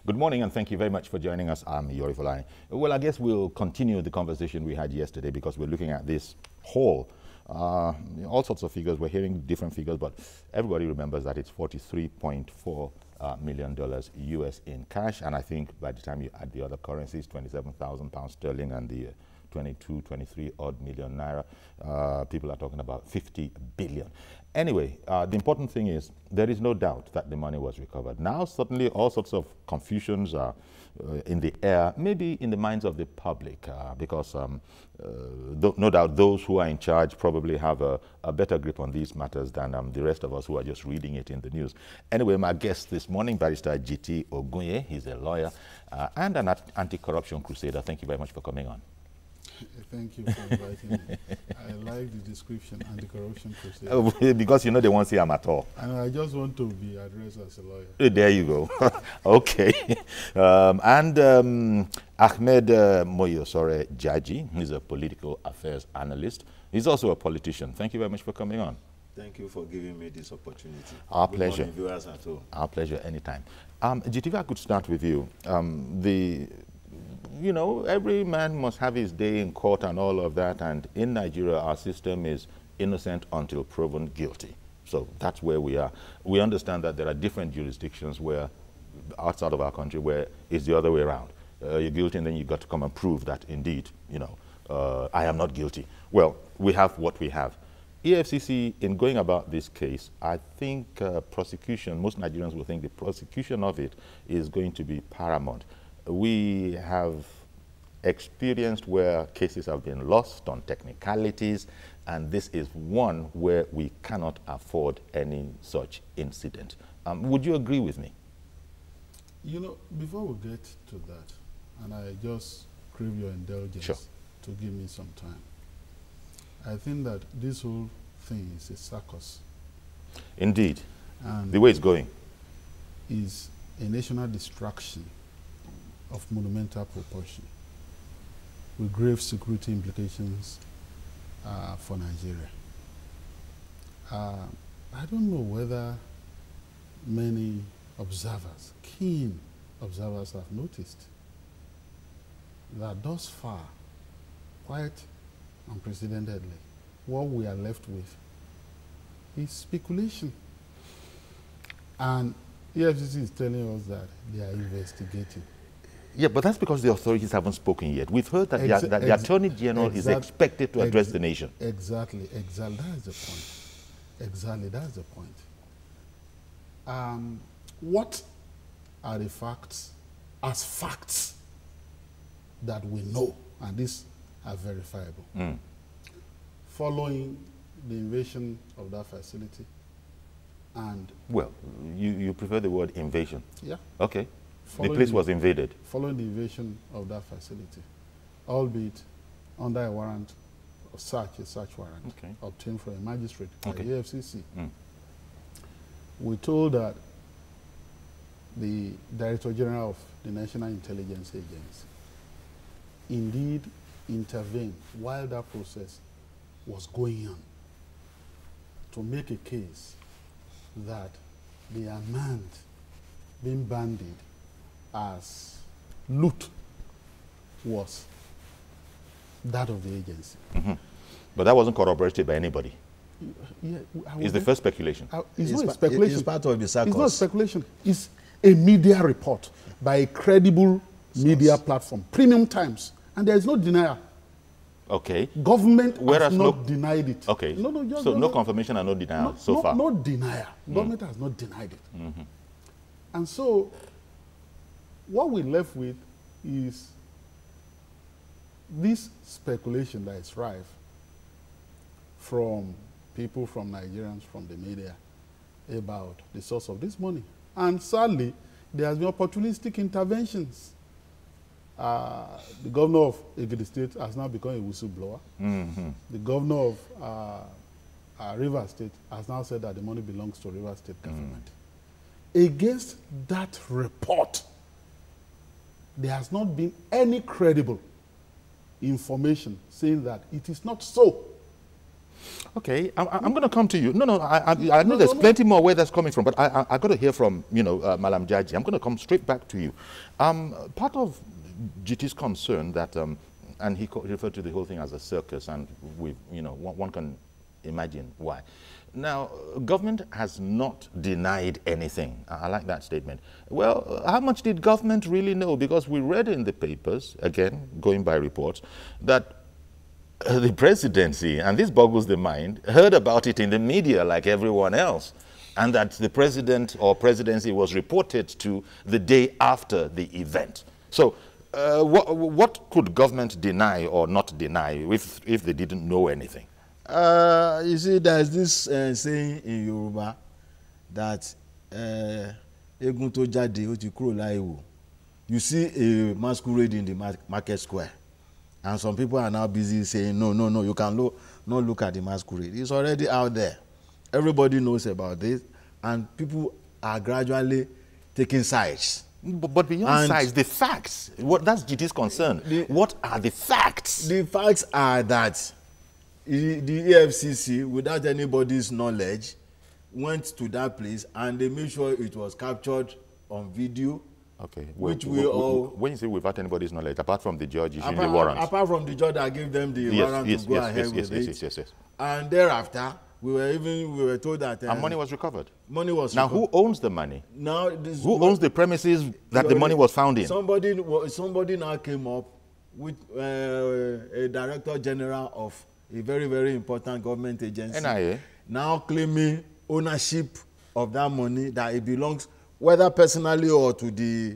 Good morning, and thank you very much for joining us. I'm Yori Folani. Well, I guess we'll continue the conversation we had yesterday because we're looking at this whole, all sorts of figures. We're hearing different figures, but everybody remembers that it's $43.4 million US in cash, and I think by the time you add the other currencies, 27,000 pounds sterling and the 23 odd million naira, people are talking about 50 billion. Anyway, the important thing is there is no doubt that the money was recovered. Now, certainly all sorts of confusions are in the air, maybe in the minds of the public, because no doubt those who are in charge probably have a better grip on these matters than the rest of us who are just reading it in the news. Anyway, my guest this morning, Barrister GT Ogunye, he's a lawyer and an anti-corruption crusader. Thank you very much for coming on. Thank you for inviting me. I like the description, anti-corruption crusader. Because you know they won't see him at all. And I just want to be addressed as a lawyer. There you go. Okay. Ahmed Moyosore Jaji, he's a political affairs analyst. He's also a politician. Thank you very much for coming on. Thank you for giving me this opportunity. Our Good pleasure. morning, viewers at home. Our pleasure anytime. GT, if I could start with you. You know, every man must have his day in court and all of that, and in Nigeria, our system is innocent until proven guilty. So that's where we are. We understand that there are different jurisdictions where, outside of our country, where it's the other way around. You're guilty, and then you've got to come and prove that, indeed, you know, I am not guilty. Well, we have what we have. EFCC, in going about this case, I think prosecution, most Nigerians will think the prosecution of it is going to be paramount. We have experienced where cases have been lost on technicalities, and this is one where we cannot afford any such incident. Would you agree with me? You know, before we get to that, and I just crave your indulgence to give me some time, I think that this whole thing is a circus. Indeed. And the way it's going is a national distraction of monumental proportion with grave security implications for Nigeria. I don't know whether many observers, keen observers, have noticed that thus far, quite unprecedentedly, what we are left with is speculation. And EFCC is telling us that they are investigating. Yeah, but that's because the authorities haven't spoken yet. We've heard that, the Attorney General is expected to address the nation. Exactly. That's the point. Exactly, that's the point. What are the facts, as facts, that we know, and these are verifiable, following the invasion of that facility? And well, you prefer the word invasion? Yeah. Okay. The place was invaded. Following the invasion of that facility, albeit under a warrant of search, a search warrant, obtained from a magistrate by the EFCC. We're told that the Director General of the National Intelligence Agency indeed intervened while that process was going on to make a case that the amount being bandied as loot was that of the agency. But that wasn't corroborated by anybody. Yeah, it's the first speculation. It's not speculation. It's part of the circus. It's not speculation. It's a media report by a credible media platform, Premium Times, and there is no denial. Okay. Government has not denied it. Okay. No confirmation and no denial so far. No denial. Government has not denied it. And so, what we're left with is this speculation that is rife from people, from Nigerians, from the media, about the source of this money. And sadly, there has been opportunistic interventions. The governor of Egede State has now become a whistleblower. The governor of Rivers State has now said that the money belongs to Rivers State government. Against that report, there has not been any credible information saying that it is not so. Okay, I'm going to come to you. No, I know there's plenty more where that's coming from, but I got to hear from, Malam Jaji. I'm going to come straight back to you. Part of GT's concern that, and he referred to the whole thing as a circus, and one can imagine why. Now, government has not denied anything. I like that statement. Well, how much did government really know? Because we read in the papers, again, going by reports, that the presidency, and this boggles the mind, heard about it in the media like everyone else, and that the president or presidency was reported to the day after the event. So what could government deny or not deny if they didn't know anything? You see, there's this saying in Yoruba that egun to jade o ti kúrò láìwò. You see a masquerade in the market square, and some people are now busy saying, no, you can not look at the masquerade. It's already out there. Everybody knows about this, and people are gradually taking sides. But beyond sides, the facts, that's GT's concern. What are the facts? The facts are that the EFCC, without anybody's knowledge, went to that place and they made sure it was captured on video. Okay. Which we all... When you say without anybody's knowledge, apart from the judge issuing the warrant? Apart from the judge that gave them the warrant to go ahead with it. Yes. And thereafter, we were told that... and money was recovered? Money was recovered. Now, who owns the money? Now, who owns the premises that the money was found in? Somebody now came up with a director general of a very, very important government agency. NIA. Now claiming ownership of that money, that it belongs, whether personally or to the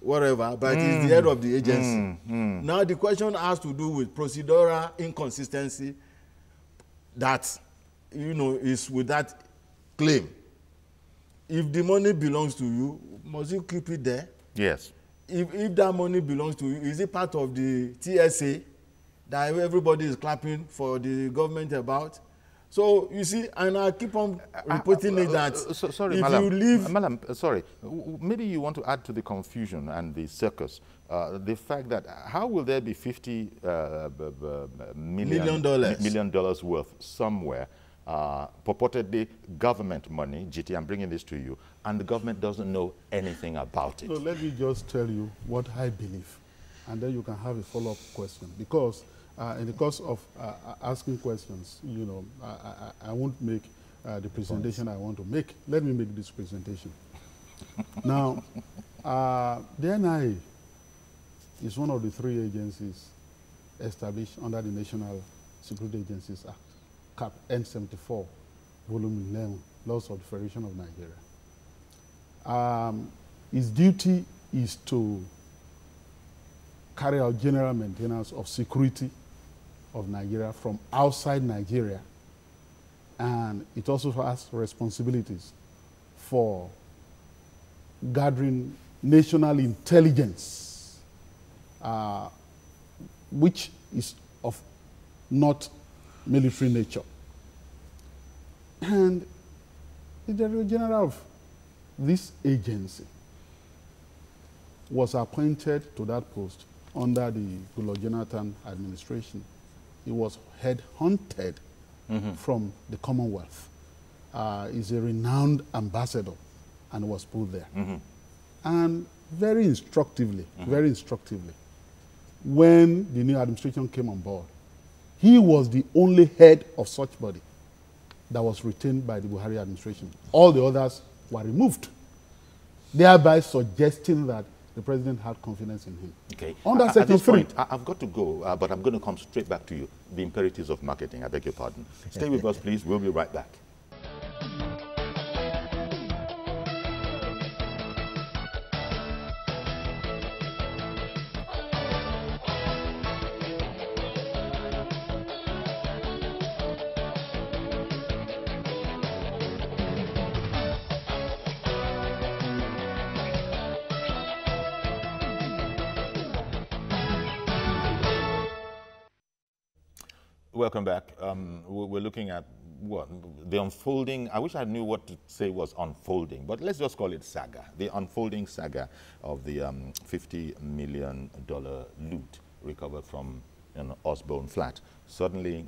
whatever, but it's the head of the agency. Now the question has to do with procedural inconsistency that, is with that claim. If the money belongs to you, must you keep it there? Yes. If that money belongs to you, is it part of the TSA that everybody is clapping for the government about? So, you see, and I keep on repeating it that sorry, if Malam, you leave... Malam, sorry, maybe you want to add to the confusion and the circus, the fact that how will there be $50 million worth somewhere, purportedly government money, GT, I'm bringing this to you, and the government doesn't know anything about it? So let me just tell you what I believe, and then you can have a follow-up question, because in the course of asking questions, I won't make the presentation I want to make. Let me make this presentation. Now, the NIA is one of the 3 agencies established under the National Security Agencies Act, Cap N74, Volume 11, Laws of the Federation of Nigeria. Its duty is to carry out general maintenance of security of Nigeria from outside Nigeria, and it also has responsibilities for gathering national intelligence, which is of not military nature. And the Director General of this agency was appointed to that post under the Goodluck Jonathan administration. He was headhunted from the Commonwealth. He's a renowned ambassador and was put there. And very instructively, when the new administration came on board, he was the only head of such body that was retained by the Buhari administration. All the others were removed, thereby suggesting that the president had confidence in him. Okay. Under At Section this 3. point, I've got to go, but I'm going to come straight back to you. The imperatives of marketing, I beg your pardon. Stay with us, please. We'll be right back. Welcome back. We're looking at what the unfolding. I wish I knew what to say was unfolding, but let's just call it saga. The unfolding saga of the $50 million loot recovered from Osborne Flat. Suddenly,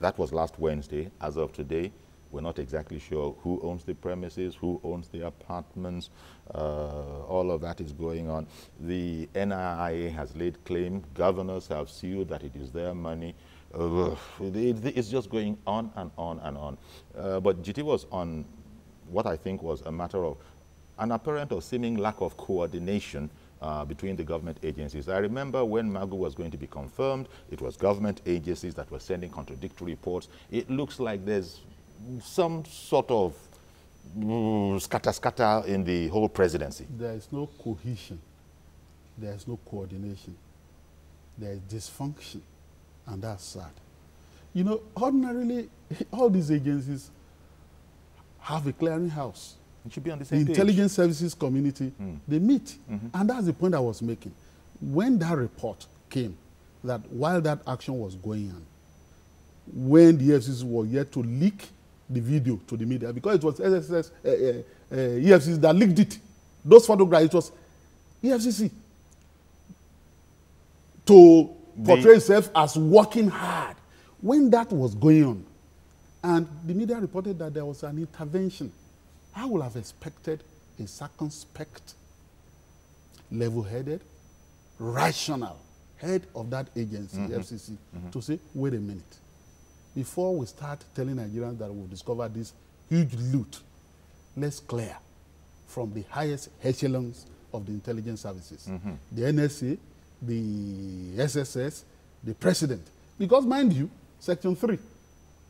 That was last Wednesday. As of today, we're not exactly sure who owns the premises, who owns the apartments. All of that is going on. The NIA has laid claim. Governors have sued that it is their money. It's just going on and on and on. But GT was on what I think was a matter of an apparent or seeming lack of coordination between the government agencies. I remember when Magu was going to be confirmed, it was government agencies that were sending contradictory reports. It looks like there's some sort of scatter in the whole presidency. There is no cohesion. There is no coordination. There is dysfunction, and that's sad. You know, ordinarily, all these agencies have a clearinghouse. It should be on the same The intelligence services community, they meet. And that's the point I was making. When that report came, that while that action was going on, when the EFCC was yet to leak the video to the media, because it was EFCC that leaked it, those photographs, it was EFCC to portray itself as working hard. When that was going on, and the media reported that there was an intervention, I would have expected a circumspect, level-headed, rational head of that agency, FCC, to say, wait a minute. Before we start telling Nigerians that we've discovered this huge loot, let's clear from the highest echelons of the intelligence services. The NSA, the SSS, the president. Because mind you, Section 3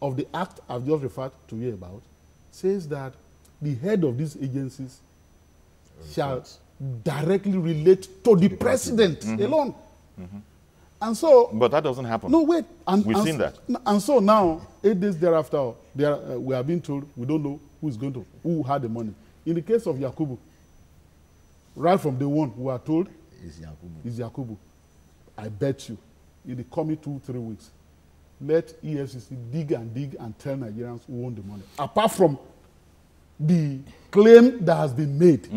of the Act I've just referred to you about says that the head of these agencies shall directly relate to the president alone. And so, but that doesn't happen. No, wait. We've seen that. And so now, 8 days thereafter, we are being told we don't know who had the money. In the case of Yakubu, right from day one, we are told it's Yakubu. I bet you, in the coming 2-3 weeks, let EFCC dig and tell Nigerians who own the money. Apart from the claim that has been made.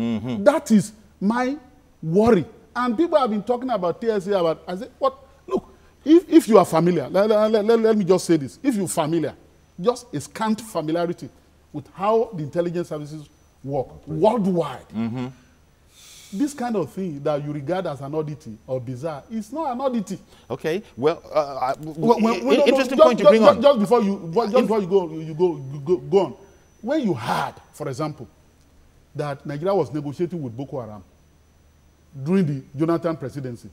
That is my worry. And people have been talking about TSA, I said, what? Look, if you are familiar, let me just say this. If you're familiar, just a scant familiarity with how the intelligence services work worldwide, this kind of thing that you regard as an oddity or bizarre is not an oddity. Okay. Well, interesting point you bring on. Just before you go on. When you heard, for example, that Nigeria was negotiating with Boko Haram during the Jonathan presidency,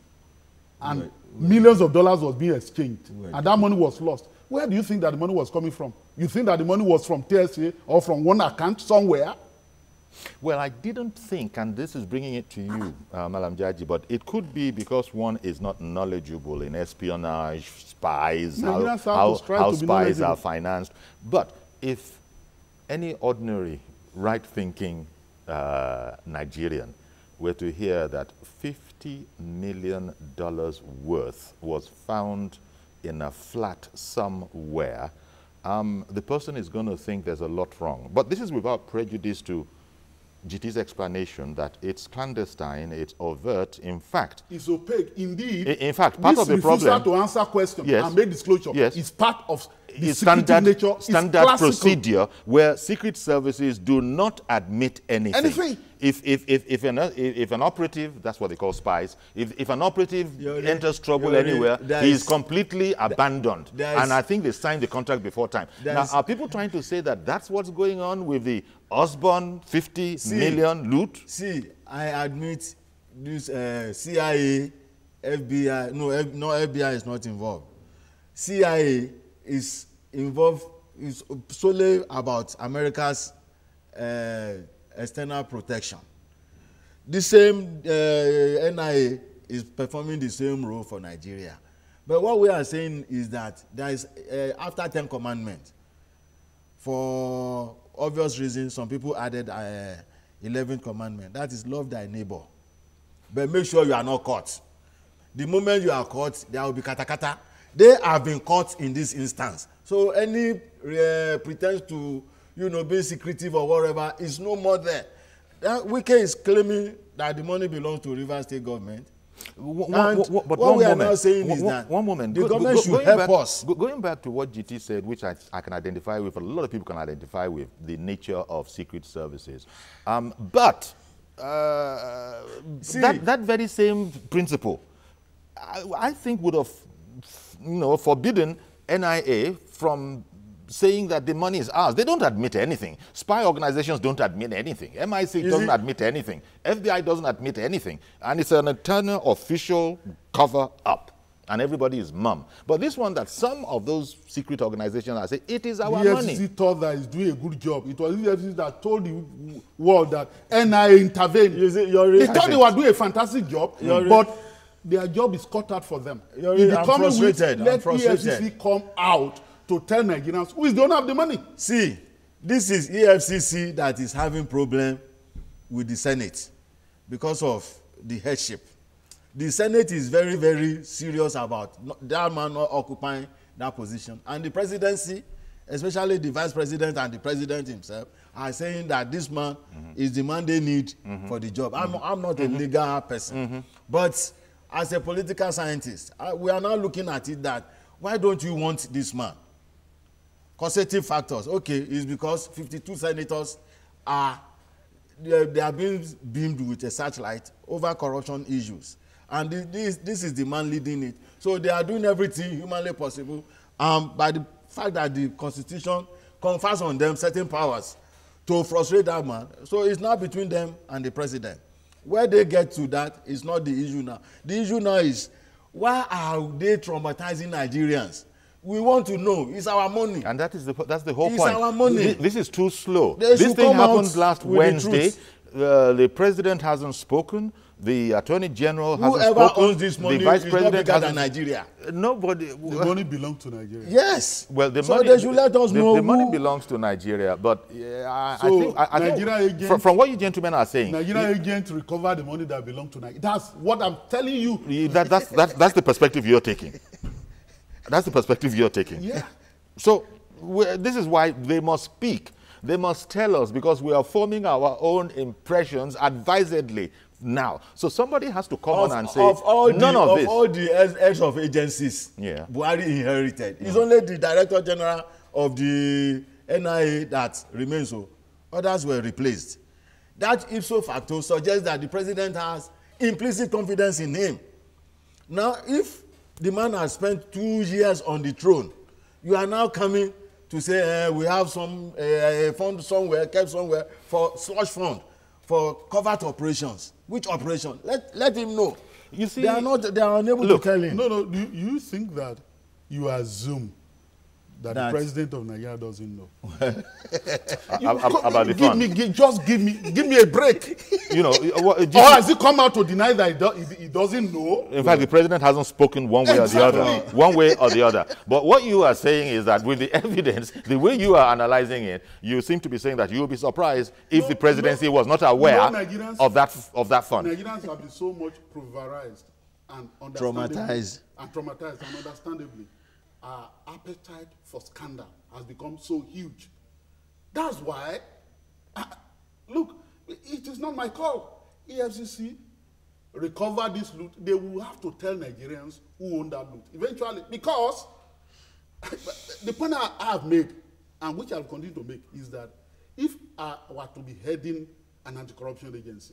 and millions of dollars was being exchanged, and that money was lost, where do you think that the money was coming from? You think that the money was from TSA or from one account somewhere? Well, I didn't think, and this is bringing it to you, Malam Jaji, but it could be because one is not knowledgeable in espionage, spies, how spies are financed. But if any ordinary, right-thinking Nigerian were to hear that $50 million worth was found in a flat somewhere, the person is going to think there's a lot wrong. But this is without prejudice to GT's explanation that it's clandestine, it's overt, in fact. It's opaque, indeed. In fact, part of the problem. To answer questions and make disclosure is part of the standard procedure where secret services do not admit anything. If an operative, that's what they call spies, if an operative enters trouble anywhere, he is completely abandoned. And I think they signed the contract before time. Now, are people trying to say that that's what's going on with the Osborne 50 million loot? See, I admit this CIA, FBI, no, FBI is not involved. CIA is involved, is solely about America's external protection. The same NIA is performing the same role for Nigeria. But what we are saying is that there is, after 10 commandments, for obvious reasons, some people added 11th commandment. That is, love thy neighbor. But make sure you are not caught. The moment you are caught, there will be katakata. They have been caught in this instance. So any pretense to, being secretive or whatever is no more there. Wike is claiming that the money belongs to Rivers State government. What we are now saying is that one moment. The government should help us. Going back to what GT said, which I can identify with, a lot of people can identify with, the nature of secret services. But that very same principle, I think would have, forbidden NIA from saying that the money is ours. They don't admit anything. Spy organizations don't admit anything. MIC doesn't admit anything. FBI doesn't admit anything. And it's an eternal official cover-up. And everybody is mum. But this one, that some of those secret organizations are saying, it is our money. The FCC thought that it's doing a good job. It was the FCC that told the world that NIA intervened. They thought they were doing a fantastic job, but their job is cut out for them. I'm frustrated. Let EFCC come out to tell Nigerians who don't have the money. See, this is EFCC that is having problem with the Senate because of the headship. The Senate is very, very serious about that man not occupying that position. And the presidency, especially the vice president and the president himself, are saying that this man is the man they need for the job. I'm not a legal person. But as a political scientist, we are now looking at it that, why don't you want this man? Causative factors. Okay, it's because 52 senators they are being beamed with a searchlight over corruption issues. And this is the man leading it. So they are doing everything humanly possible by the fact that the Constitution confers on them certain powers to frustrate that man. So it's not between them and the president. Where they get to that is not the issue now. The issue now is, why are they traumatizing Nigerians? We want to know. It's our money. And that's the whole point. It's our money. This is too slow. This thing happened last Wednesday. The president hasn't spoken. The attorney general hasn't spoken. Whoever owns this money the vice is president not bigger than Nigeria. Nobody. The money belongs to Nigeria. Yes. Well, the so money, they should let us know. The money belongs to Nigeria, but I think from what you gentlemen are saying, Nigerian agents recover the money that belongs to Nigeria. That's what I'm telling you. That's the perspective you're taking. That's the perspective you're taking. Yeah. So this is why they must speak. They must tell us, because we are forming our own impressions advisedly now. So somebody has to come on and say, none of this. Of all the heads of agencies Buhari inherited, it's only the Director General of the NIA that remains. So others were replaced. That ipso facto suggests that the president has implicit confidence in him. Now, if the man has spent 2 years on the throne, you are now coming to say we have some fund somewhere, kept somewhere for slush fund for covert operations. Which operation? Let him know. You see, they are unable to tell him. No. Do you think that you assume that the president of Nigeria doesn't know? About the fund. Just give me a break. Oh, or has he come out to deny that he doesn't know? In fact, the president hasn't spoken one way or the other. One way or the other. But what you are saying is that with the evidence, the way you are analyzing it, you seem to be saying that you will be surprised if the presidency was not aware of that fund. Nigerians have been so much pulverized and traumatized, and understandably, our appetite for scandal has become so huge. That's why, look, it is not my call. EFCC recover this loot. They will have to tell Nigerians who own that loot eventually, because the point I have made, and which I'll continue to make, is that if I were to be heading an anti-corruption agency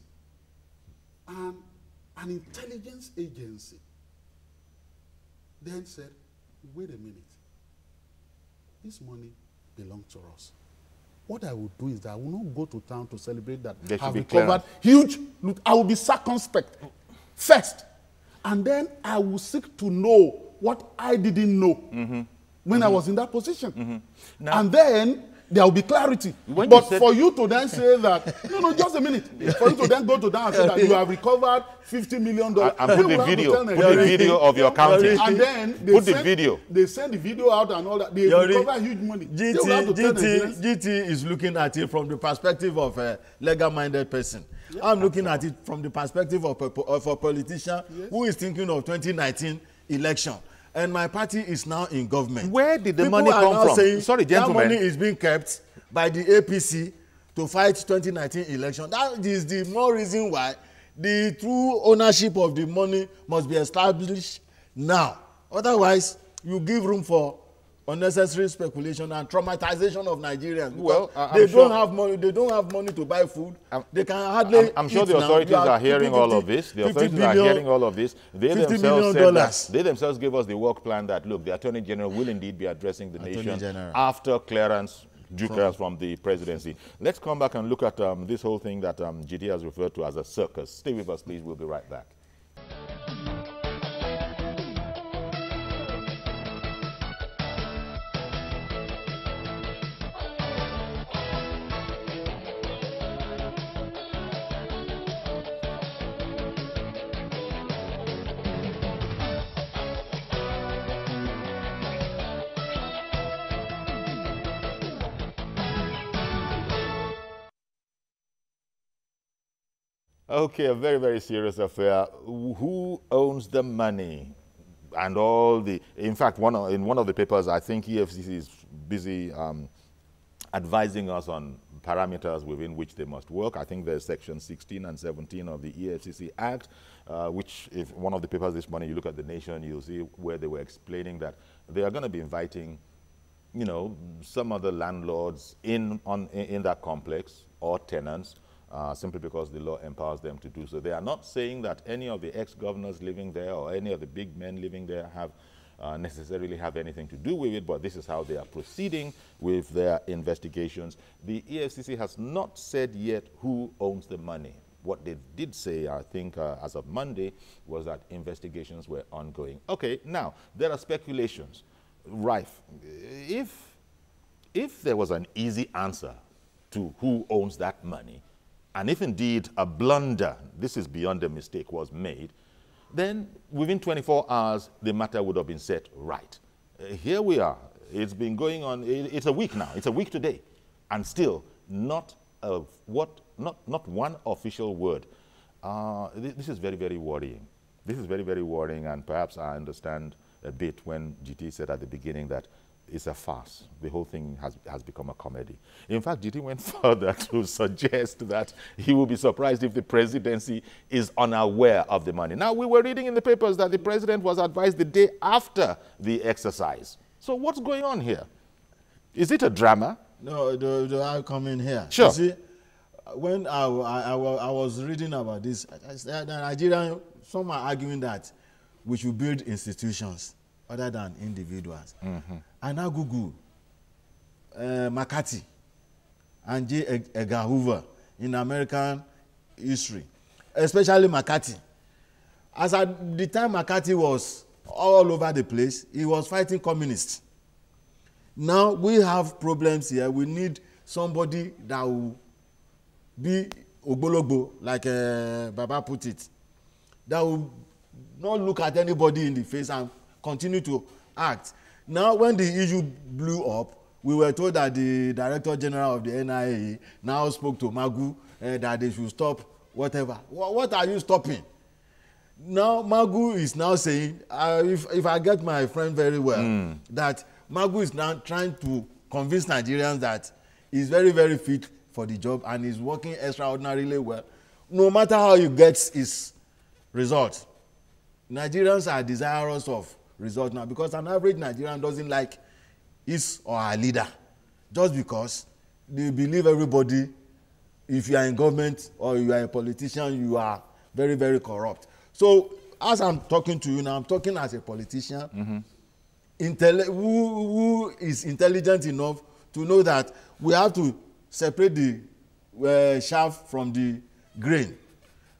and an intelligence agency then said, wait a minute, this money belongs to us. What I will do is that I will not go to town to celebrate that I have recovered huge loot. I will be circumspect first, and then I will seek to know what I didn't know when I was in that position. And then there will be clarity. But for you to then say that, no, just a minute. For you to then go to that and say that you have recovered $50 million. And put the video of your counting. And then they send the video out and all that. They recover huge money. GT is looking at it from the perspective of a legal-minded person. Yeah. I'm looking at it from the perspective of a politician who is thinking of 2019 election. And my party is now in government. Where did the money come from? Saying sorry, gentlemen. That money is being kept by the APC to fight 2019 election. That is the more reason why The true ownership of the money must be established now. Otherwise, you give room for unnecessary speculation and traumatization of Nigerians. Well, they don't have money. They don't have money to buy food. They can hardly. I'm sure the authorities are hearing all of this. The authorities are hearing all of this. They themselves said that they themselves gave us the work plan that look, the Attorney General will indeed be addressing the nation after clearance. Due clearance from the presidency. Let's come back and look at this whole thing that GT has referred to as a circus. Stay with us, please. We'll be right back. Okay, a very, very serious affair. Who owns the money? And all the, in fact, in one of the papers, I think EFCC is busy advising us on parameters within which they must work. I think there's section 16 and 17 of the EFCC Act, which if one of the papers this morning, you look at The Nation, you'll see where they were explaining that they are going to be inviting, you know, some other landlords in that complex or tenants, simply because the law empowers them to do so. They are not saying that any of the ex-governors living there or any of the big men living there have necessarily have anything to do with it, but this is how they are proceeding with their investigations. The EFCC has not said yet who owns the money. What they did say, I think, as of Monday, was that investigations were ongoing. Okay, now, there are speculations rife. If there was an easy answer to who owns that money, and if indeed a blunder, this is beyond a mistake, was made, then within 24 hours, the matter would have been set right. Here we are. It's been going on, it's a week now. It's a week today. And still, not one official word. This is very, very worrying. This is very, very worrying, and perhaps I understand a bit when GT said at the beginning that it's a farce. The whole thing has become a comedy. In fact, GT went further to suggest that he will be surprised if the presidency is unaware of the money. Now, we were reading in the papers that the president was advised the day after the exercise. So what's going on here? Is it a drama? No, do I come in here? Sure. You see, when I was reading about this, Nigeria, some are arguing that we should build institutions other than individuals. Mm-hmm. And now Google McCarthy and J. Edgar Hoover in American history, especially McCarthy. As at the time McCarthy was all over the place, he was fighting communists. Now we have problems here. We need somebody that will be ogbologbo, like Baba put it, that will not look at anybody in the face and continue to act. Now, when the issue blew up, we were told that the Director General of the NIA now spoke to Magu that they should stop whatever. What are you stopping? Now, Magu is now saying, if I get my friend very well, that Magu is now trying to convince Nigerians that he's very, very fit for the job and is working extraordinarily well. No matter how he gets his result, Nigerians are desirous of result now, because an average Nigerian doesn't like his or her leader just because they believe everybody, if you are in government or you are a politician, you are very, very corrupt. So as I'm talking to you now, I'm talking as a politician who is intelligent enough to know that we have to separate the chaff from the grain.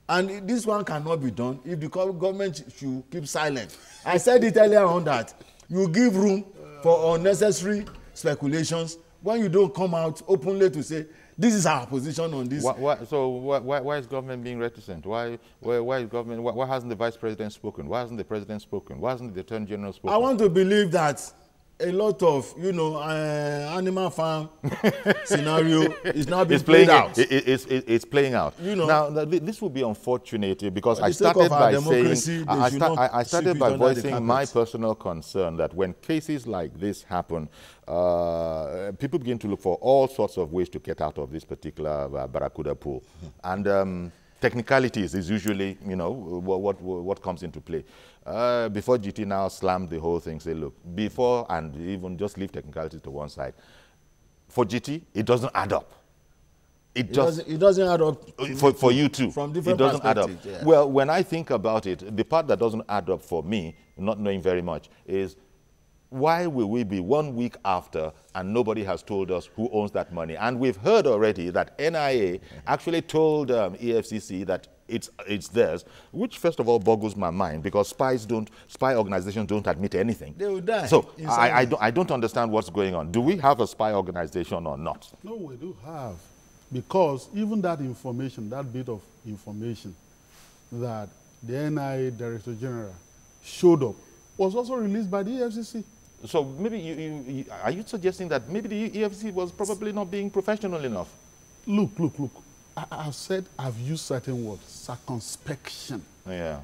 And this one cannot be done if the government should keep silent. I said it earlier on that you give room for unnecessary speculations when you don't come out openly to say, this is our position on this. Why is government being reticent? Why is government? Why hasn't the vice president spoken? Why hasn't the president spoken? Why hasn't the attorney general spoken? I want to believe that a lot of, animal farm scenario is now being played out. It's playing out. Now, this would be unfortunate because I started by saying, I started by voicing my personal concern that when cases like this happen, people begin to look for all sorts of ways to get out of this particular barracuda pool. And technicalities is usually, you know, what comes into play. Before GT now slammed the whole thing, say, look, before and even just leave technicalities to one side, for GT, it doesn't add up. It doesn't add up for you too. From different it doesn't add up. Yeah. Well, when I think about it, the part that doesn't add up for me, not knowing very much, is why will we be 1 week after and nobody has told us who owns that money? And we've heard already that NIA actually told EFCC that it's theirs, which first of all boggles my mind, because spy organizations don't admit anything. They will die. So I don't understand what's going on. Do we have a spy organization or not? No, we do have. Because even that information, that bit of information that the NIA Director General showed up was also released by the EFCC. So maybe are you suggesting that maybe the EFCC was probably not being professional enough? Look. I've used certain words, circumspection. Yeah.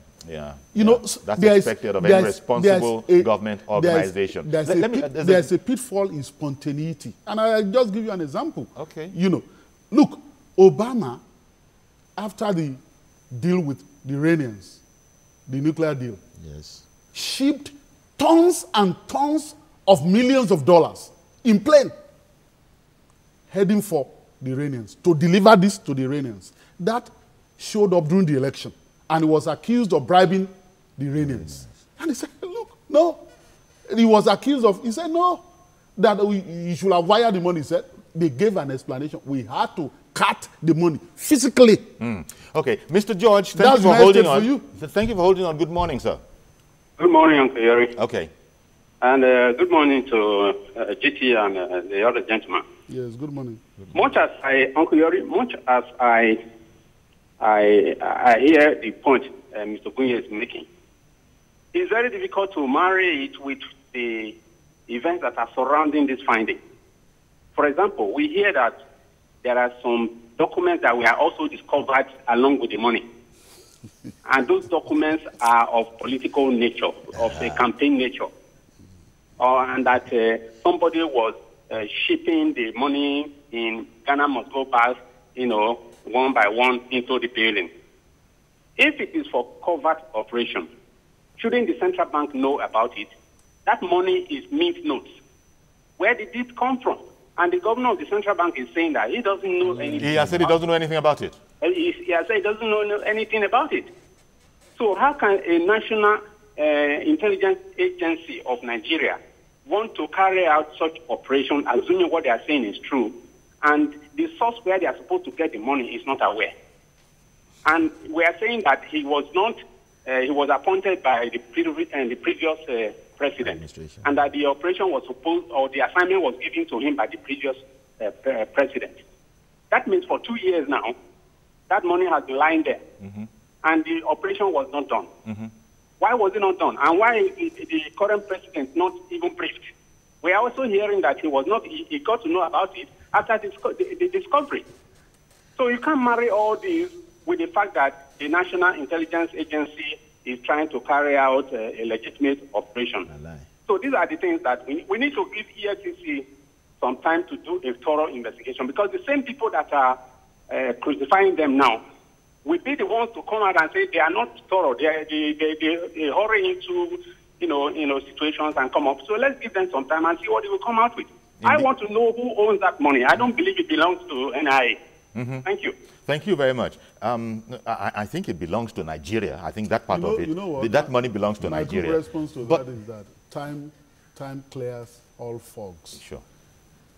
You know, that's expected of any responsible government organization. There's a pitfall in spontaneity. And I'll just give you an example. Okay. You know, look, Obama, after the deal with the Iranians, the nuclear deal, yes, shipped tons and tons of millions of dollars in plane heading for the Iranians, to deliver this to the Iranians. That showed up during the election, and he was accused of bribing the Iranians. And he said, look, no. He was accused of, he said, no, that he should have wired the money. He said, they gave an explanation. We had to cut the money physically. Okay, Mr. George, thank you for holding on. Thank you for holding on. Good morning, sir. Good morning, Uncle Yeri. Okay. And good morning to GT and the other gentleman. Yes, good morning. Much as Uncle Yeri, much as I hear the point Mr. Bunye is making, it's very difficult to marry it with the events that are surrounding this finding. For example, we hear that there are some documents that were also discovered along with the money. And those documents are of political nature, of a campaign nature. And that somebody was shipping the money in Ghana must go back, you know, one by one into the building. If it is for covert operation, shouldn't the central bank know about it? That money is mint notes. Where did it come from? And the governor of the central bank is saying that he doesn't know anything. He has said he doesn't know anything about it. He has said he doesn't know anything about it. So how can a national intelligence agency of Nigeria want to carry out such operation, assuming what they are saying is true, and the source where they are supposed to get the money is not aware? And we are saying that he was not, he was appointed by the previous president, and that the operation was supposed, or the assignment was given to him by the previous president. That means for 2 years now, that money has been lying there, and the operation was not done. Why was it not done? And why is the current president not even briefed? We are also hearing that he was not, he got to know about it after the discovery. So you can't marry all these with the fact that the National Intelligence Agency is trying to carry out a legitimate operation. So these are the things that we need to give EFCC some time to do a thorough investigation, because the same people that are crucifying them now will be the ones to come out and say they are not thorough. They hurry into situations and come up. So let's give them some time and see what they will come out with. I want to know who owns that money. I don't believe it belongs to NIA. Thank you. Thank you very much. I think it belongs to Nigeria. I think that part of it, that money belongs to Nigeria. My response to that is that time clears all fogs. Sure.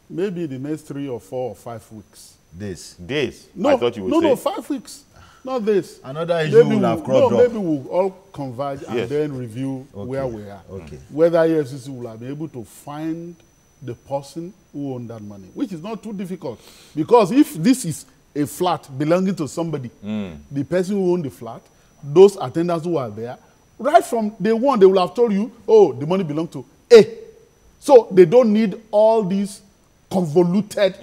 Maybe the next 3 or 4 or 5 weeks. Days? No, I thought you would say. No, 5 weeks. Not this. Another issue will have cropped up. Maybe we'll all converge and then review where we are. Whether EFCC will be able to find the person who owned that money, which is not too difficult. Because if this is a flat belonging to somebody, the person who owned the flat, those attendants who are there, right from day one, they will have told you, oh, the money belongs to A. So they don't need all these convoluted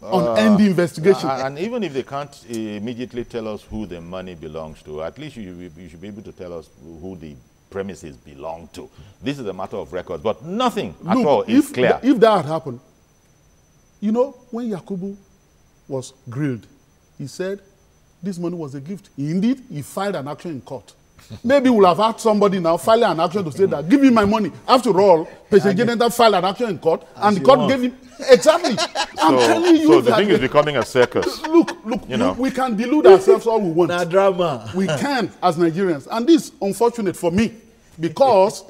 unending investigation. And even if they can't immediately tell us who the money belongs to, at least you should be able to tell us who the premises belong to. This is a matter of record, but nothing at all is clear. If that had happened, you know, when Yakubu was grilled, he said this money was a gift. Indeed, he filed an action in court. Maybe we'll have had somebody now file an action to say that, give me my money. After all, Patient Geneta filed an action in court, and the court gave him. Exactly. I'm telling you. So the thing is becoming a circus. Look, we can delude ourselves all we want. Now drama. We can as Nigerians. And this is unfortunate for me, because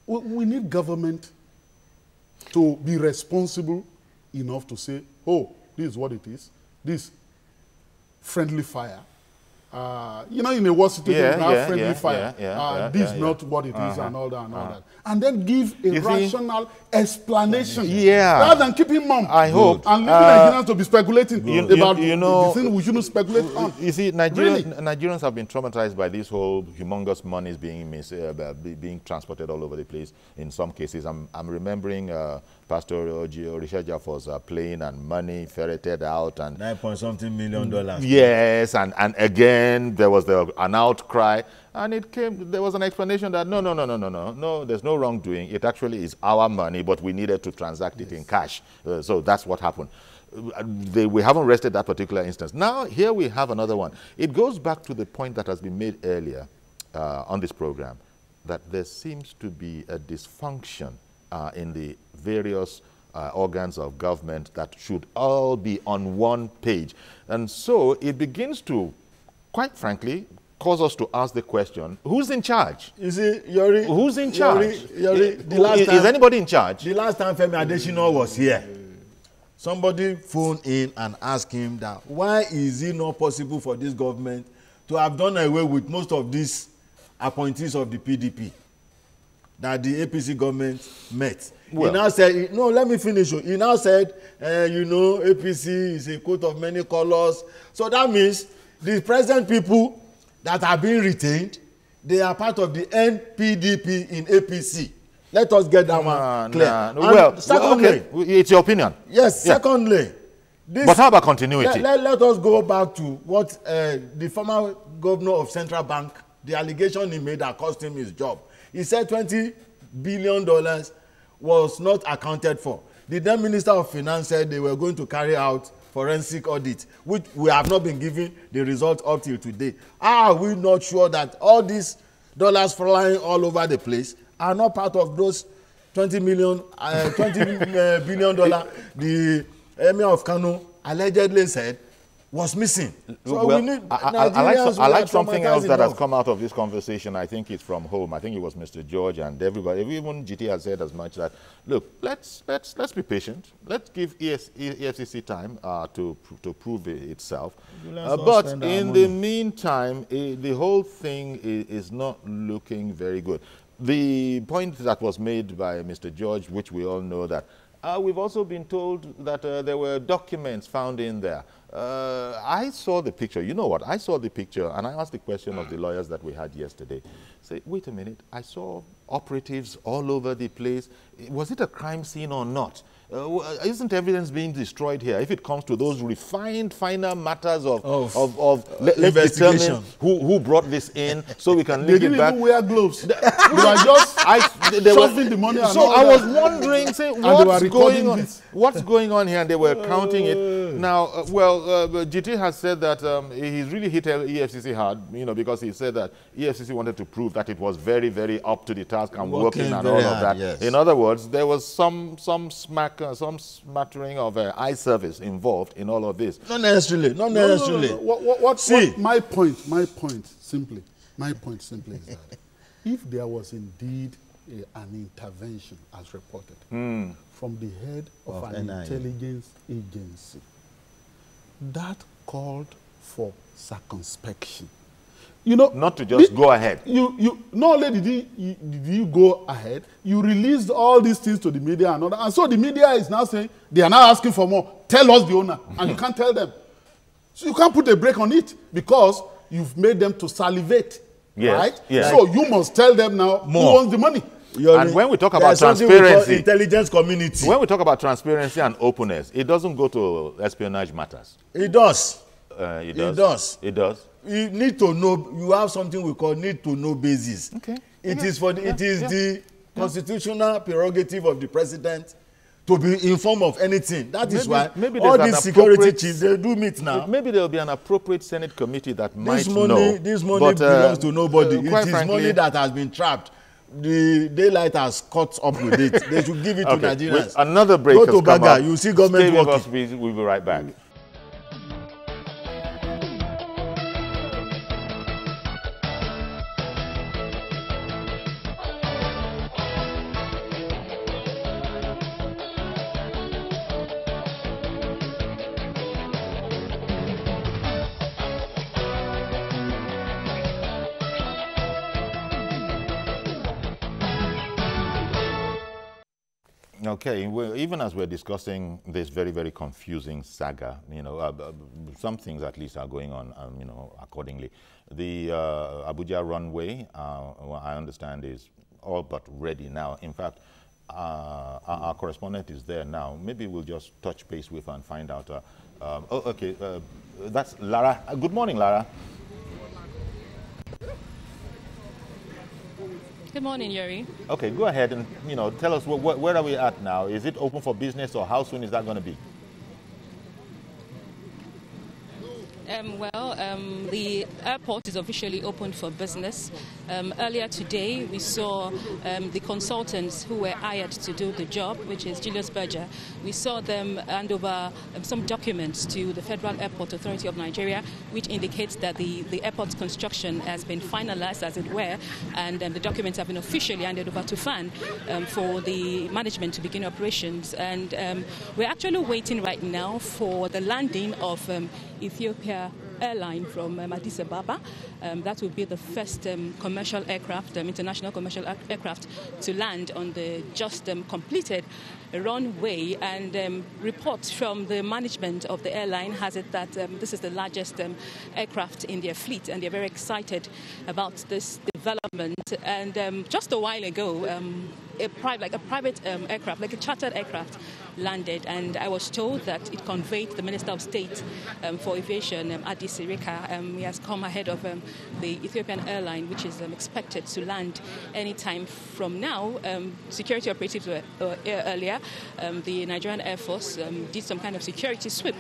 we need government to be responsible enough to say, oh, this is what it is. This friendly fire. In a war situation, friendly fire. This is not what it is, and all that, and all that. And then give a rational explanation. Rather than keeping mum. I hope. And leaving Nigerians to be speculating about the thing we shouldn't speculate on. You see, Nigerians have been traumatized by this whole humongous monies being transported all over the place. In some cases, I'm remembering Pastor Orisha was plane and money ferreted out, and $9-something million. Yes, and again there was an outcry, and there was an explanation that no, there's no wrongdoing. It actually is our money, but we needed to transact it in cash. So that's what happened. We haven't rested that particular instance. Now here we have another one. It goes back to the point that has been made earlier on this program, that there seems to be a dysfunction in the various organs of government that should all be on one page. And so it begins to, quite frankly, cause us to ask the question, who's in charge? You see, Yori, who's in charge? Is anybody in charge? The last time Femi Adesina was here, somebody phoned in and asked him that, why is it not possible for this government to have done away with most of these appointees of the PDP that the APC government met? Well, he now said, no, let me finish. He now said, APC is a coat of many colors. So that means the present people that are being retained, they are part of the NPDP in APC. Let us get that one clear. Well, secondly, it's your opinion. Yes, secondly. But how about continuity? Let us go back to what the former governor of Central Bank, the allegation he made that cost him his job. He said $20 billion was not accounted for. The then Minister of Finance said they were going to carry out forensic audit, which we have not been given the result up till today. Are we not sure that all these dollars flying all over the place are not part of those $20 billion the Emir of Kano allegedly said was missing? So well, we need I like something else that has come out of this conversation. I think it's from home. I think it was Mr. George and everybody. Even GT has said as much that, look, let's be patient. Let's give EFCC time to prove itself. But in the meantime, the whole thing is not looking very good. The point that was made by Mr. George, which we all know, that we've also been told that there were documents found in there. I saw the picture. You know what? I saw the picture, and I asked the question of the lawyers that we had yesterday. Say, wait a minute. I saw operatives all over the place. Was it a crime scene or not? Isn't evidence being destroyed here? If it comes to those refined, finer matters let's determine who brought this in, so we can link it back. They didn't even wear gloves. They were just shoving the money. So I was wondering, say, what's going on here? And they were counting it. Now, GT has said that he's really hit EFCC hard, because he said that EFCC wanted to prove that it was very, very up to the task and working and all of that. Yes. In other words, there was some smattering of eye service involved in all of this. Not necessarily. Not necessarily. My point simply is that if there was indeed an intervention, as reported, from the head of an intelligence agency, that called for circumspection. Not to just go ahead. Not only did you go ahead, you released all these things to the media and all that. And so the media is now saying, they are now asking for more. Tell us the owner. And you can't tell them. So you can't put a break on it because you've made them to salivate. Yes. Right? Yes. So you must tell them now who owns the money. And when we talk about transparency, intelligence community. When we talk about transparency and openness, it doesn't go to espionage matters. It does. It does. It does. You need to know. You have something we call need to know basis. Okay. It is the constitutional prerogative of the president to be informed of anything. That is why maybe all these security chiefs, they do meet now. Maybe there will be an appropriate Senate committee that might know. This money belongs to nobody. It is money that has been trapped. The daylight has caught up with it. They should give it to Nigerians. Another break. Go to Baga, you see government working. We'll be right back. Okay, well, even as we're discussing this very, very confusing saga, you know, some things at least are going on, you know, accordingly. The Abuja runway, I understand, is all but ready now. In fact, our correspondent is there now. Maybe we'll just touch base with her and find out. That's Lara. Good morning, Lara. Good morning, Yuri. Okay, go ahead and, you know, tell us where are we at now? Is it open for business, or how soon is that going to be? The airport is officially open for business. Earlier today, we saw the consultants who were hired to do the job, which is Julius Berger. We saw them hand over some documents to the Federal Airport Authority of Nigeria, which indicates that the airport's construction has been finalized, as it were, and the documents have been officially handed over to FAN for the management to begin operations. And we're actually waiting right now for the landing of Ethiopia Airline from Addis Ababa. That will be the first commercial aircraft, international commercial aircraft, to land on the just completed runway. And reports from the management of the airline has it that this is the largest aircraft in their fleet, and they're very excited about this development. And just a while ago, a private aircraft, like a chartered aircraft, landed, and I was told that it conveyed the Minister of State for Aviation, Adi Sirika. He has come ahead of the Ethiopian airline, which is expected to land anytime from now. Security operatives were here earlier. The Nigerian Air Force did some kind of security sweep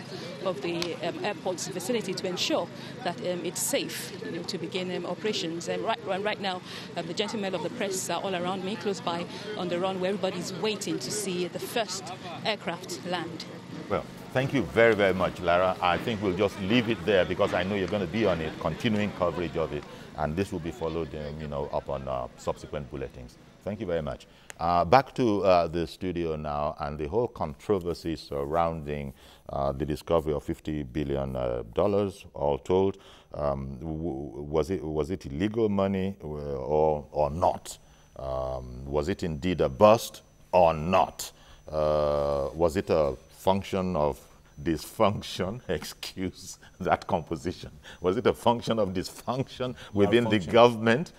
of the airport's vicinity to ensure that it's safe, you know, to begin operations. And right now, the gentlemen of the press are all around me, close by on the runway. Everybody's waiting to see the first aircraft land. Well, thank you very, very much, Lara. I think we'll just leave it there because I know you're going to be on it, continuing coverage of it, and this will be followed, you know, up on subsequent bulletins. Thank you very much. Back to the studio now, and the whole controversy surrounding the discovery of $50 billion, all told. Was it illegal money or not? Was it indeed a bust or not? Was it a function of dysfunction? Excuse that composition. Was it a function of dysfunction within the government?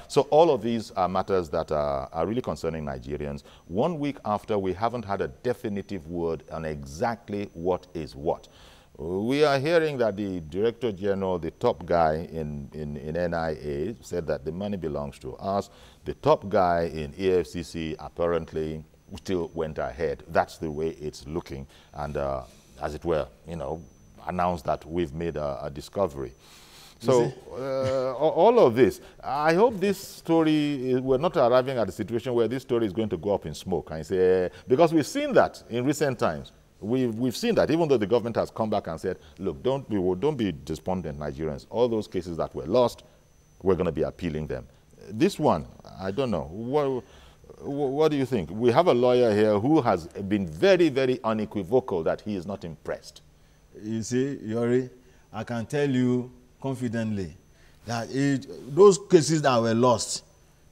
So all of these are matters that are really concerning Nigerians. 1 week after, we haven't had a definitive word on exactly what is what. We are hearing that the Director General, the top guy in NIA, said that the money belongs to us. The top guy in EFCC apparently still went ahead. That's the way it's looking. And as it were, you know, announced that we've made a discovery. So all of this, I hope this story, we're not arriving at a situation where this story is going to go up in smoke. And say, because we've seen that in recent times. We've seen that, even though the government has come back and said, look, don't be despondent, Nigerians. All those cases that were lost, we're going to be appealing them. This one, I don't know. What do you think? We have a lawyer here who has been very, very unequivocal that he is not impressed. You see, Yori, I can tell you confidently that those cases that were lost,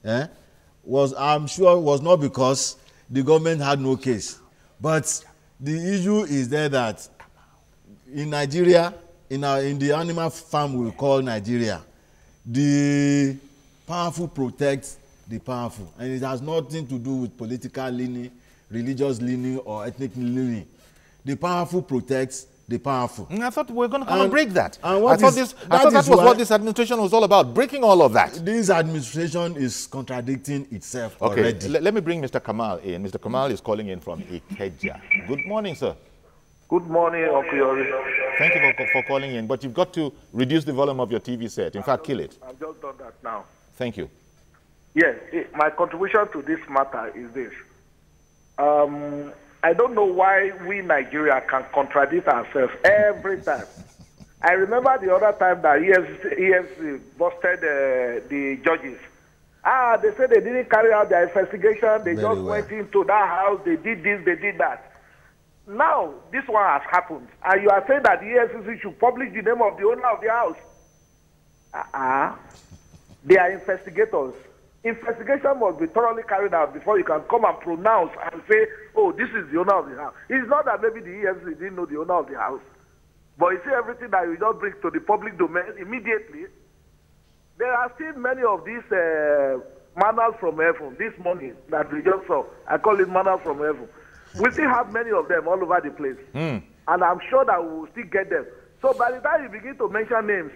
I'm sure was not because the government had no case. But the issue is there that in Nigeria, in the animal farm we call Nigeria, the powerful protect the powerful, and it has nothing to do with political leaning, religious leaning, or ethnic leaning. The powerful protects the powerful. I thought we were going to come and break that. And I thought that was what this administration was all about, breaking all of that. This administration is contradicting itself already. Let me bring Mr. Kamal in. Mr. Kamal is calling in from Ikeja. Good morning, sir. Good morning, Uncle Yori. Thank you for calling in, but you've got to reduce the volume of your TV set. In fact, kill it. I've just done that now. Thank you. Yes, my contribution to this matter is this. I don't know why we Nigeria can contradict ourselves every time. I remember the other time that EFC busted the judges. They said they didn't carry out their investigation. They went into that house. They did this, they did that. Now, this one has happened. And you are saying that the EFCC should publish the name of the owner of the house. They are investigators. Investigation must be thoroughly carried out before you can come and pronounce and say, oh, this is the owner of the house. It's not that maybe the EFCC didn't know the owner of the house. But you see everything that you just bring to the public domain immediately. There are still many of these manuals from heaven, this morning that we just saw. I call it manuals from heaven. We still have many of them all over the place. And I'm sure that we will still get them. So by the time you begin to mention names,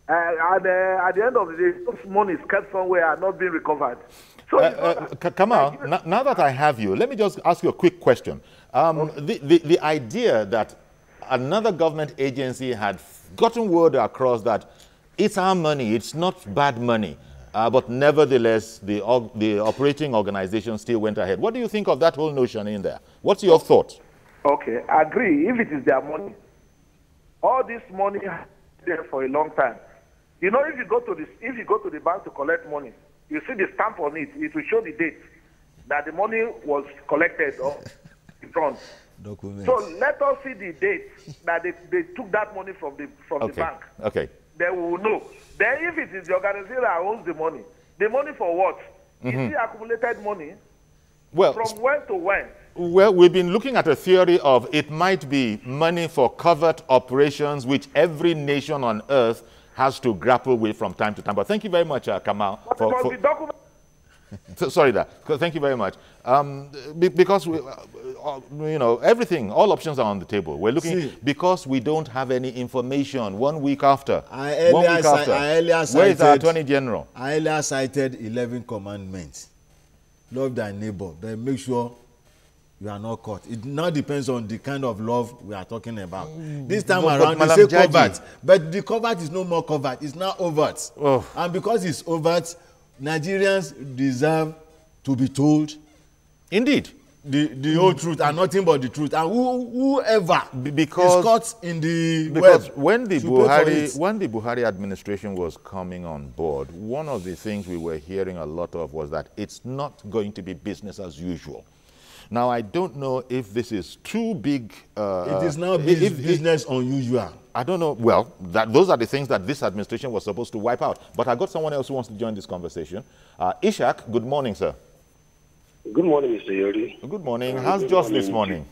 at the end of the day, those money is kept somewhere and not being recovered. So Kamal, now that I have you, let me just ask you a quick question. The idea that another government agency had gotten word across that it's our money, it's not bad money, but nevertheless, the operating organization still went ahead. What do you think of that whole notion in there? What's your thought? Okay, I agree. If it is their money, all this money has been there for a long time. You know, if you go to the bank to collect money, you see the stamp on it. It will show the date that the money was collected or withdrawn. So let us see the date that they took that money from the bank. Okay. Then we will know. Then if it is the organization that owns the money for what? Is it accumulated money? Well, from when to when? Well, we've been looking at a theory of it might be money for covert operations which every nation on earth has to grapple with from time to time. But thank you very much, Kamal. Sorry, thank you very much. Because you know, everything, all options are on the table. We're looking because we don't have any information. 1 week after, where is our Attorney General? I earlier cited 11 commandments. Love thy neighbor, then make sure you are not caught. It now depends on the kind of love we are talking about. This time around, they say covert, but the covert is no more covert. It's now overt. And because it's overt, Nigerians deserve to be told indeed the whole truth and nothing but the truth. And whoever is caught in the when the Buhari administration was coming on board, one of the things we were hearing a lot of was that it's not going to be business as usual. Now, I don't know if this is too big. It is now business unusual. I don't know. Well, those are the things that this administration was supposed to wipe out. But I got someone else who wants to join this conversation. Ishak, good morning, sir. Good morning, Mr. Yori. Good morning. How's Joss this morning?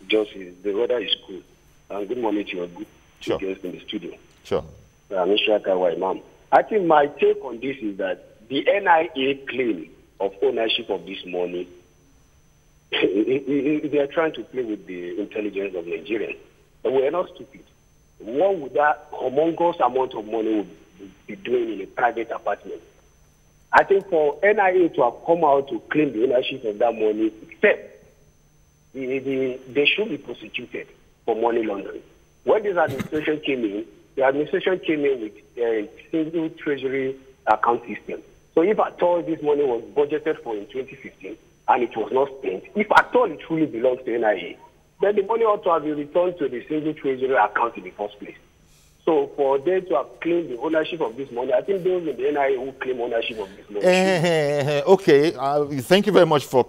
Joss, the weather is cool. And good morning to your good guests in the studio. Sure. Ishak Imam. I think my take on this is that the NIA claim of ownership of this money, they are trying to play with the intelligence of Nigerians. But we are not stupid. What would that humongous amount of money be doing in a private apartment? I think for NIA to have come out to claim the ownership of that money, they should be prosecuted for money laundering. When this administration came in, the administration came in with a single treasury account system. So if at all this money was budgeted for in 2015 and it was not spent, if at all it truly belongs to NIA, then the money ought to have been returned to the single treasury account in the first place. So for them to have claimed the ownership of this money, I think those in the NIA who claim ownership of this money. Okay, thank you very much for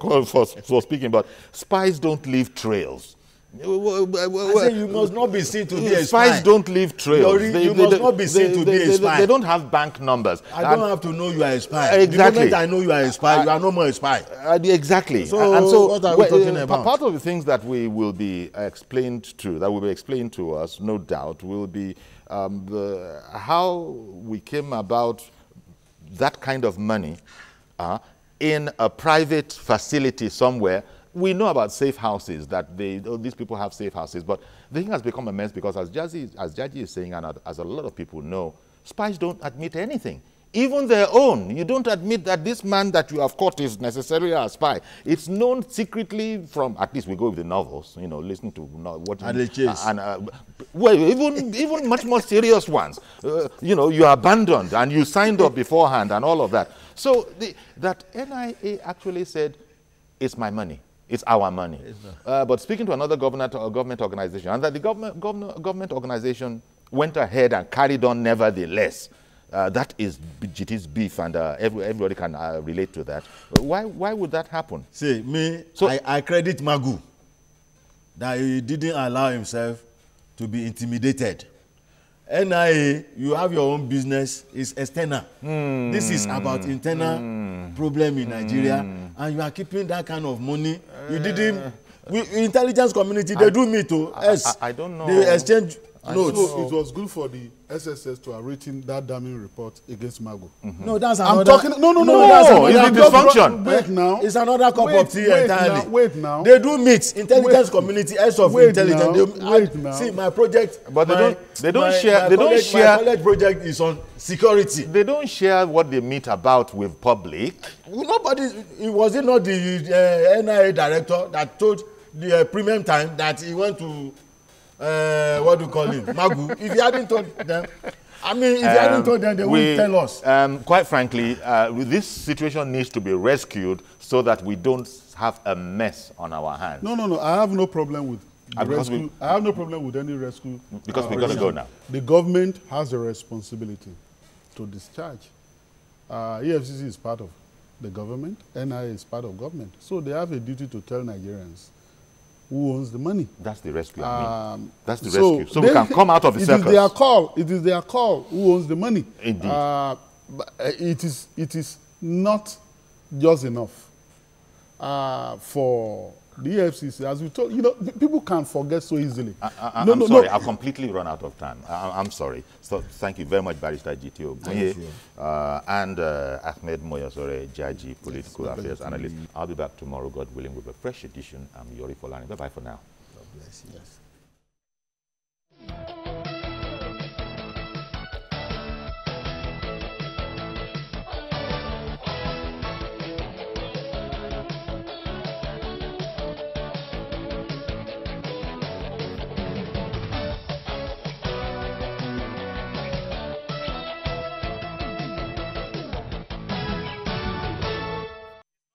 speaking, but spies don't leave trails. I say you must not be seen to be a spy. Spies don't leave trails. You must not be seen to be a spy. They don't have bank numbers. I don't have to know you are a spy. Exactly. The moment I know you are a spy, you are no more a spy. Exactly. So what are we talking about? Part of the things that we will be explained to us, no doubt, will be how we came about that kind of money in a private facility somewhere, we know about safe houses, that these people have safe houses, but the thing has become a mess because as Jaji is saying, and as a lot of people know, spies don't admit anything. Even their own. You don't admit that this man that you have caught is necessarily a spy. It's known secretly from, at least we go with the novels, you know, listen to what... well, even much more serious ones. You know, you are abandoned and you signed up beforehand and all of that. So that NIA actually said, it's my money. It's our money. But speaking to another government organization, and that the government organization went ahead and carried on nevertheless. That is GT's beef, and everybody can relate to that. Why would that happen? See, I credit Magu that he didn't allow himself to be intimidated. NIA, you have your own business, it's external. This is about internal problem in Nigeria, and you are keeping that kind of money. You didn't... intelligence community, they do meet too. I don't know. They exchange notes. So it was good for the SSS to have written that damning report against Magu. No, that's I'm another... talking... No, that's it's a dysfunction. Wait now. It's another cup of tea entirely. Wait now. They do meet. Intelligence community, heads of intelligence. Wait now. See, my project... But they don't share... My college project is on security. They don't share what they meet about with public. Nobody... Was it not the NIA director that told the premium time that he went to... what do you call him? Magu. If he hadn't told them... I mean, if he hadn't told them, they wouldn't tell us. Quite frankly, this situation needs to be rescued so that we don't have a mess on our hands. No. I have no problem with rescue. I have no problem with any rescue. Because we're going to go now. The government has a responsibility to discharge. EFCC is part of the government. NIA is part of government. So they have a duty to tell Nigerians who owns the money. That's the rescue, I mean. That's the rescue. So we can come out of the circus. It is their call who owns the money. Indeed. But it is not just enough for the EFCC. As we told, you know, people can forget so easily. I'm sorry, I've completely run out of time. I'm sorry. So thank you very much, Barrister GTO and Ahmed Moyosore, Jaji, Political Affairs Analyst. I'll be back tomorrow, God willing, with a fresh edition. I'm Yori Folani. Bye-bye for now. God bless you. Yes.